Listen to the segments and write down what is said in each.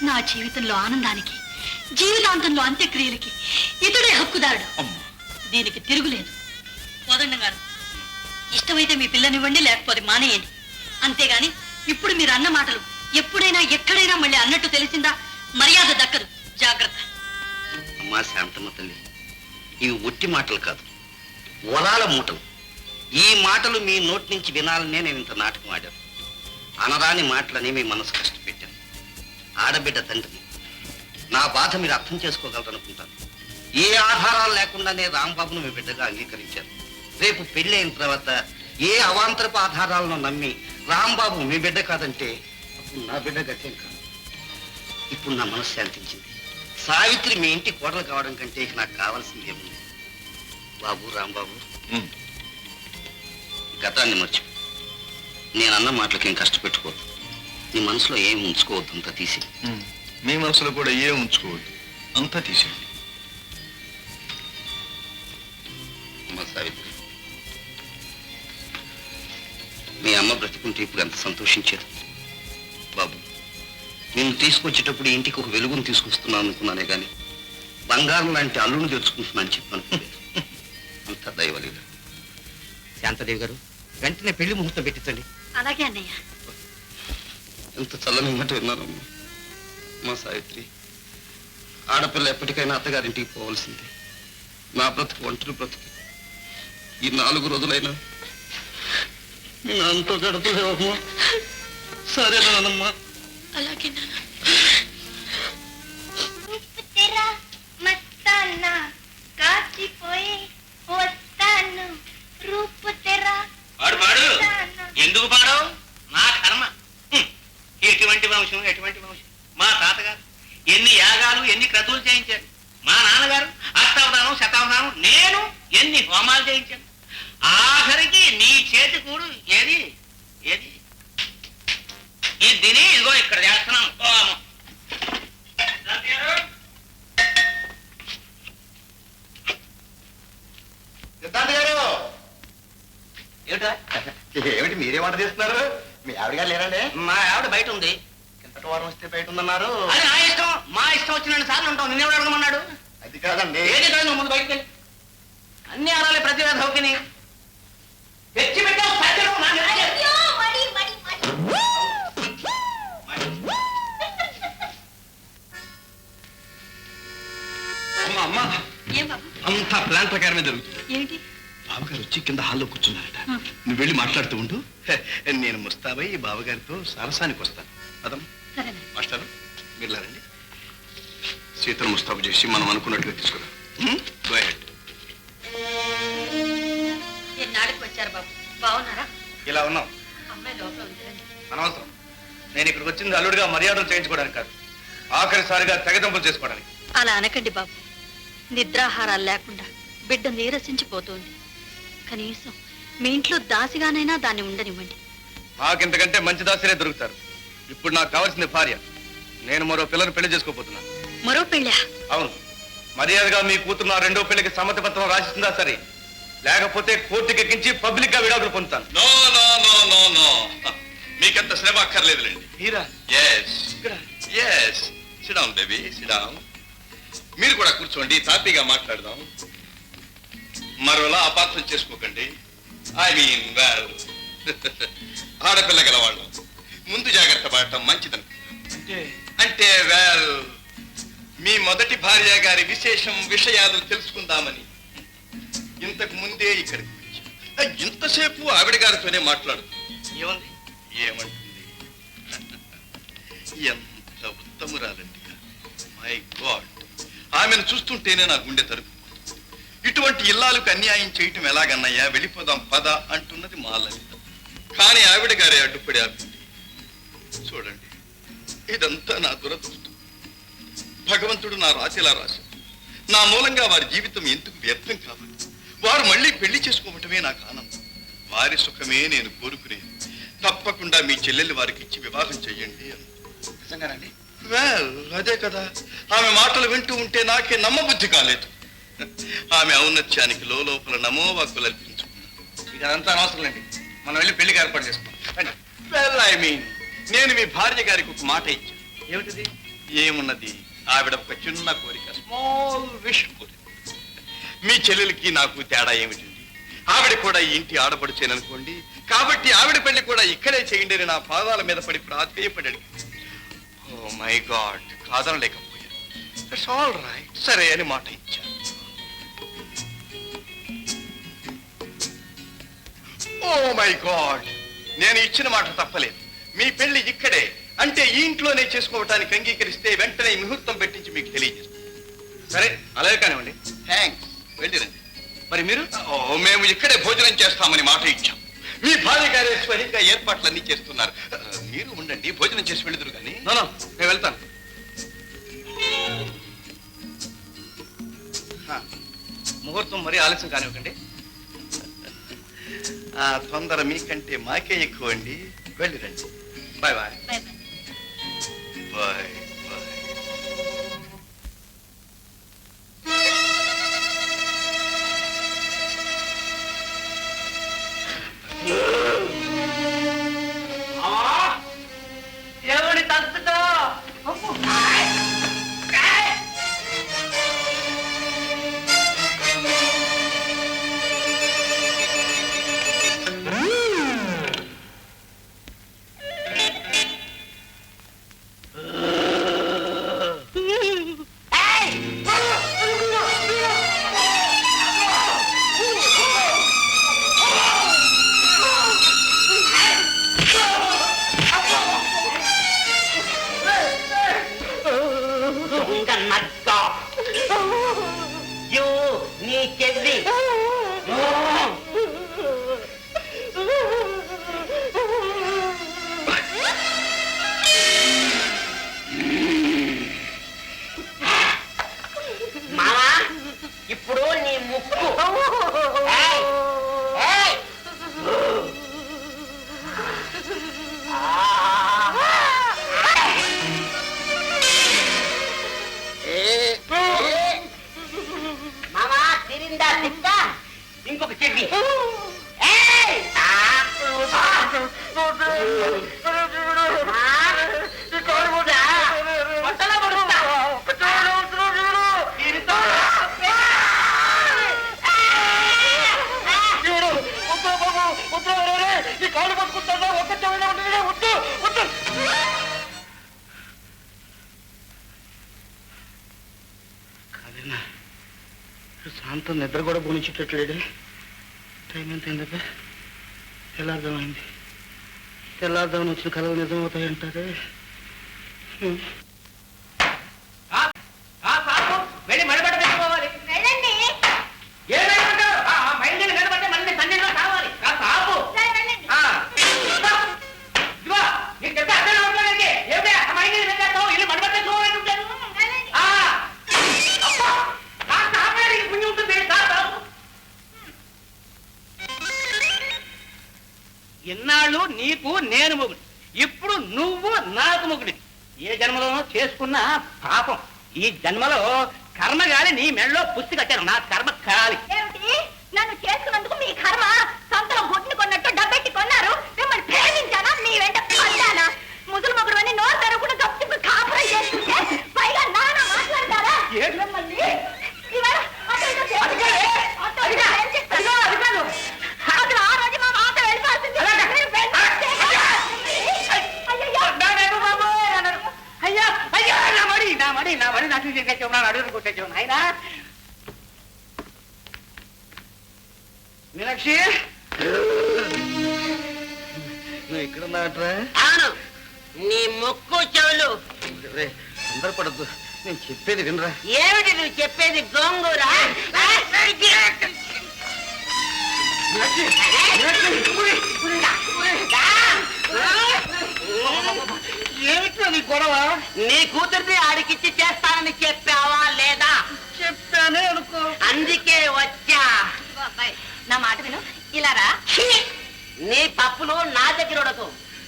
నా జీవితంలో ఆనందానికి, జీవితాంతంలో అంత్యక్రియలకి ఇతడే హక్కుదారుడు. దీనికి తిరుగులేదు. కోదండం గారు, ఇష్టమైతే మీ పిల్లనివ్వండి, లేకపోతే మానేయండి. అంతేగాని ఇప్పుడు మీరు అన్న మాటలు ఎప్పుడైనా ఎక్కడైనా మళ్ళీ అన్నట్టు తెలిసిందా మర్యాద దక్కదు. జాగ్రత్త. అమ్మా శాంతమ్మ తల్లి, ఇవి ఒట్టి మాటలు కాదు, వలాల మూటలు. ఈ మాటలు మీ నోటి నుంచి వినాలనే నేను ఇంత నాటకం ఆడాను. అనరాని మాటలని మీ మనసు కష్టపెట్టాను. ఆడబిడ్డ తండ్రిని, నా బాధ మీరు అర్థం చేసుకోగలరనుకుంటాను. ఏ ఆధారాలు లేకుండానే రాంబాబును మీ బిడ్డగా అంగీకరించాను. రేపు పెళ్లి అయిన తర్వాత ఏ అవాంతరపు ఆధారాలను నమ్మి రాంబాబు మీ బిడ్డ కాదంటే అప్పుడు నా బిడ్డ గట్టేం కాదు. ఇప్పుడు నా మనసు శాంతించింది. సావిత్రి మీ ఇంటి కోడలు కావడం కంటే నాకు కావాల్సింది ఏముంది? బాబు, రాంబాబు, గతాన్ని మర్చిపో. నేనన్న మాటలకేం కష్టపెట్టుకోవద్దు. నీ మనసులో ఏం ఉంచుకోవద్దు, అంతా తీసి. మీ మనసులో కూడా ఏం ఉంచుకోవద్దు, అంతా తీసేయండి. అమ్మ సావిత్రి, మీ అమ్మ బ్రతికుంటే ఇప్పుడు ఎంత సంతోషించారు. బాబు, నేను తీసుకొచ్చేటప్పుడు ఇంటికి ఒక వెలుగును తీసుకొస్తున్నాను అనుకున్నానే కానీ బంగారం లాంటి అల్లును తెచ్చుకుంటున్నాను చెప్పాను. అంతా దైవలేదు. శాంతదేవి గారు, వెంటనే పెళ్లి ముహూర్తం పెట్టించండి. అలాగే అన్నయ్య. ఎంత చల్లని మాట విన్నారమ్మా. మా సావిత్రి, ఆడపిల్ల ఎప్పటికైనా అత్తగారింటికి పోవాల్సిందే. నా బ్రతుకు ఒంటరి బ్రతుకు. ఈ 4 రోజులైనా నాన్నతో గడపలేవమ్మా. సరేనానమ్మా. అలాగే నాన్న. ఎందుకు పాడవు? నా కర్మ. ఎటువంటి వంశం, ఎటువంటి వంశం. మా తాతగారు ఎన్ని యాగాలు, ఎన్ని క్రతువులు చేయించారు. మా నాన్నగారు అష్టావధానం, శతావధానం, నేను ఎన్ని హోమాలు చేయించాను. ఆఖరికి నీ చేతి కూడు ఏది ఏది ఇది తిని ఇదిగో ఇక్కడ చేస్తున్నాను. ఏమిటి మీరే వంట చేస్తున్నారు? మీ ఆవిడ గారు లేరండి? మా ఆవిడ బయట ఉంది. కిందటి వారం వస్తే బయట ఉందన్నారు. అది నా ఇష్టం. మా ఇష్టం వచ్చిన సార్లు ఉంటాం. నిన్నేవాడు అడగమన్నాడు? అది కాదండి. ఏది కాదు, నువ్వు ముందు బయటకు వెళ్ళి అన్ని ఆడాలి. ప్రతి సౌకిని తెచ్చి పెట్టావు. అమ్మా, అంతా ప్లాన్ ప్రకారమే జరుగుతుంది. ఏంటి? బావగారు వచ్చి కింద హాల్లో కూర్చున్నారట. నువ్వు వెళ్ళి మాట్లాడుతూ ఉండు. నేను ముస్తాబై బావగారితో సరసానికి వస్తాను. అదమ్మా. మాస్టారు, మీరు లేరండి. సీతను ముస్తాబు చేసి మనం అనుకున్నట్టుగా తీసుకురా. Go ahead. ఎన్నాళ్ళకి వచ్చారు బాబు? బాగున్నారా? ఇలా ఉన్నాం. అమ్మాయి లోపల ఉంచండి. అనవసరం. నేను ఇక్కడికి వచ్చింది అల్లుడిగా మర్యాదలు చేయించుకోవడానికి కాదు, ఆఖరిసారిగా తెగదంపులు చేసుకోవడానికి. అలా అనకండి బాబు. నిద్రాహారాలు లేకుండా బిడ్డ నీరసించిపోతుంది. కనీసం మీ ఇంట్లో దాసిగానైనా దాన్ని ఉండనివ్వండి. నాకింతకంటే మంచి దాసిరే దొరుకుతారు. ఇప్పుడు నాకు కావాల్సింది భార్య. నేను మరో పిల్లను పెళ్లి చేసుకోబోతున్నాను. మరో పెళ్ళా? అవును. మర్యాదగా మీ కూతురు నా 2వ పెళ్లికి సమ్మతి పత్రం రాసిస్తుందా సరే, లేకపోతే కోర్టుకి ఎక్కించి పబ్లిక్ గా విడాకులు పొందుతాను. No no no no no, మీకెంత శ్రమ అక్కర్లేదులేండి. Heera, sit down baby, sit down. మీరు కూడా కూర్చోండి, తాపీగా మాట్లాడదాం. మరోలా అపార్థం చేసుకోకండి. ఐ మీన్ వెల్, ఆడపిల్ల గలవాళ్ళం ముందు జాగ్రత్త పడటం మంచిదనుకుంటున్నాను. అంటే వెల్, మీ మొదటి భార్య గారి విషయాలు తెలుసుకుందామని ఇంతకు ముందే ఇక్కడికి వచ్చాను. ఇంతసేపు ఆవిడ గారితోనే మాట్లాడుతుంది. ఏమంది? ఏమంటుంది? ఎంత ఉత్తమురాలండి. మై గాడ్, ఆమెను చూస్తుంటేనే నా గుండె తరుపు. ఇటువంటి ఇల్లాలకు అన్యాయం చేయటం ఎలాగన్నయ్యా, వెళ్ళిపోదాం పద అంటున్నది మా లలిత. కానీ ఆవిడ గారే అడ్డుపడి ఆపింది. చూడండి, ఇదంతా నా దురదృష్టం. భగవంతుడు నా రాశిలా రాశాడు. నా మూలంగా వారి జీవితం ఎందుకు వ్యర్థం కావాలి? వారు మళ్ళీ పెళ్లి చేసుకోవటమే నాకు ఆనందం. వారి సుఖమే నేను కోరుకునేది. తప్పకుండా మీ చెల్లెలు వారికి ఇచ్చి వివాహం చెయ్యండి అని. నిజంగానండి? వెల్, అదే కదా. ఆమె మాటలు వింటూ ఉంటే నాకే నమ్మబుద్ధి కాలేదు. ఆమె ఔన్నత్యానికి లోపల నమోవాక్కులు అర్పించుకున్నాను. ఇక అదంతా అనవసరం అండి. మనం వెళ్ళి పెళ్లికి ఏర్పాటు చేసుకున్నాం. వెల్, ఐ మీన్, నేను మీ భార్య గారికి ఒక మాట ఇచ్చాను. ఏమిటిది? ఏమున్నది, ఆవిడ ఒక చిన్న కోరిక, స్మాల్ విష్ కోరిక. మీ చెల్లెలకి నాకు తేడా ఏమిటండి? ఆవిడ కూడా ఈ ఇంటి ఆడపడుచేననుకోండి, కాబట్టి ఆవిడ పెళ్లి కూడా ఇక్కడే చేయండి అని నా పాదాల మీద పడి ప్రాధేయపడాడు. ఓ మై గాడ్, కాదనలేకపోయాను. దట్స్ ఆల్ రైట్, సరే అని మాట ఇచ్చాను. ఓ మై గాడ్, నేను ఇచ్చిన మాట తప్పలేదు. మీ పెళ్లి ఇక్కడే అంటే ఈ ఇంట్లోనే చేసుకోవటానికి అంగీకరిస్తే వెంటనే ఈ ముహూర్తం పెట్టించి మీకు తెలియజేస్తాను. సరే, అలాగే కానివ్వండి. థ్యాంక్స్, వెళ్ళిరండి. మరి మీరు? మేము ఇక్కడే భోజనం చేస్తామని మాట ఇచ్చాం. మీ భార్య గారే స్వయంగా ఏర్పాట్లన్నీ చేస్తున్నారు. మీరు ఉండండి, భోజనం చేసి వెళ్తురు కానీ. నేను వెళ్తాను. ముహూర్తం మరీ ఆలస్యం కానివ్వకండి. ఆ తొందర మీకంటే మాకే ఎక్కువ అండి. వెళ్ళిరండి. Bye bye. Bye bye. దేవుడి తత్తుతో ఇప్పుడు నీ ముక్కు మామా తిరిందా తిక్క ఇంకొక చెడ్డి శాంతం నిద్ర కూడా పోనిచ్చేటట్లేడు. టైం ఎంత అయిందబ్బా? తెల్లారుదామైంది. తెల్లారుదామని వచ్చిన కలలు నిజమవుతాయంటారే. వెళ్ళి మడబట్ట తెచ్చుకోవాలి. బయలుదేరి నిలబడితే మళ్ళీ సన్నిధిలో కావాలి. ఆపు. నీకు చెప్తే అర్థం అవుతుంది. ఏమిటా మైండ్ వెళ్ళావు? ఇల్లు మడబట్ట తెచ్చుకోవాలని ఉంటాను. పుణ్యం ఉంటుంది. ఎన్నాళ్ళు నీకు నేను మొగుడు, ఇప్పుడు నువ్వు నాకు మొగుడి. ఏ జన్మలోనో చేసుకున్న పాపం. ఈ జన్మలో కర్మ గాలి నీ మెడలో పుస్తి కట్టాను. నా కర్మ కాలి. నన్ను చేసుకున్నందుకు మీ కర్మ. సొంతలో గుడ్ని కొన్నట్టు డబ్బెట్టి కొన్నారు. మిమ్మల్ని ప్రేమించానా? మీ వెంట పడ్డానా? ముసలి మొగుడు అని నోరు తెరవకుండా గప్పు కాపురం చేస్తుంటే పైగా నాన్న మాట్లాడతారా? మిమ్మల్ని అసలు ఆ రోజు మా మాట వెళ్ళిపోతుంది. అయ్యా అయ్యా, నా మడి నాకు చేసావు. నా అడుగులు కొట్టేసావు నాయనా. మీనాక్షి, నువ్వు ఇక్కడ ఉన్నాట్రా? అవును, నీ ముక్కు చెవులు. తొందరపడద్దు, నేను చెప్పేది వినరా. ఏమిటి నువ్వు చెప్పేది? గోంగూర. ఏమిటో నీ గొడవ? నీ కూతురిని ఆడికిచ్చి చేస్తానని చెప్పావా లేదా? చెప్తానే అనుకో. అందుకే వచ్చా. నా మాట విను, ఇలా రా. నీ పప్పులు నా దగ్గర ఉడకు.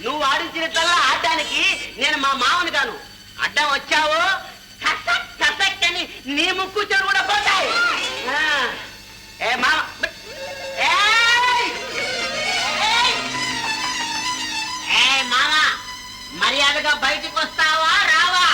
నువ్వు ఆడించినట్లా ఆడడానికి నేను మా మామని గాను. అడ్డం వచ్చావు కసక్కని నీ ముక్కు చెడు కూడా పోతాయి. ఏ మామ, మామ మర్యాదగా బయటకు వస్తావా రావా?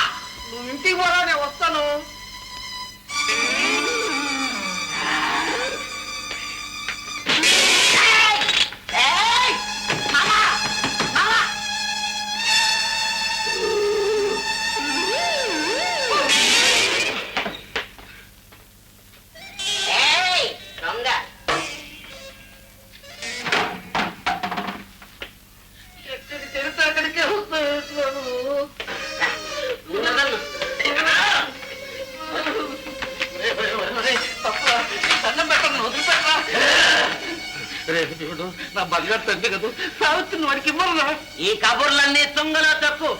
దేవుడు, నా బంగారు తండ్రి కదా సావిత్రిని వాడికి ఇవ్వరా? ఈ కబుర్లన్నీ తుంగలో తక్కు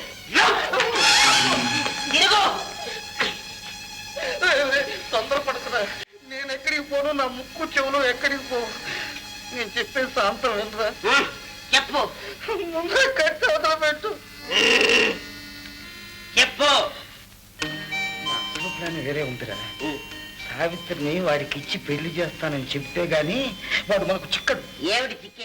తిరుగు. తొందరపడుతున్నా, నేను ఎక్కడికి పోను, నా ముక్కు చెవులు ఎక్కడికి పోవు. నేను చెప్పే శాంతం వినరా? చెప్పు ముందు కట్టి వదలబెట్టు. చెప్పు. నా అసలు ప్లాన్ వేరే ఉందిరా. సావిత్రిని వాడికి ఇచ్చి పెళ్లి చేస్తానని చెప్తే గాని వాడు మనకు చిక్కడు. ఏమిటి చిక్కేది?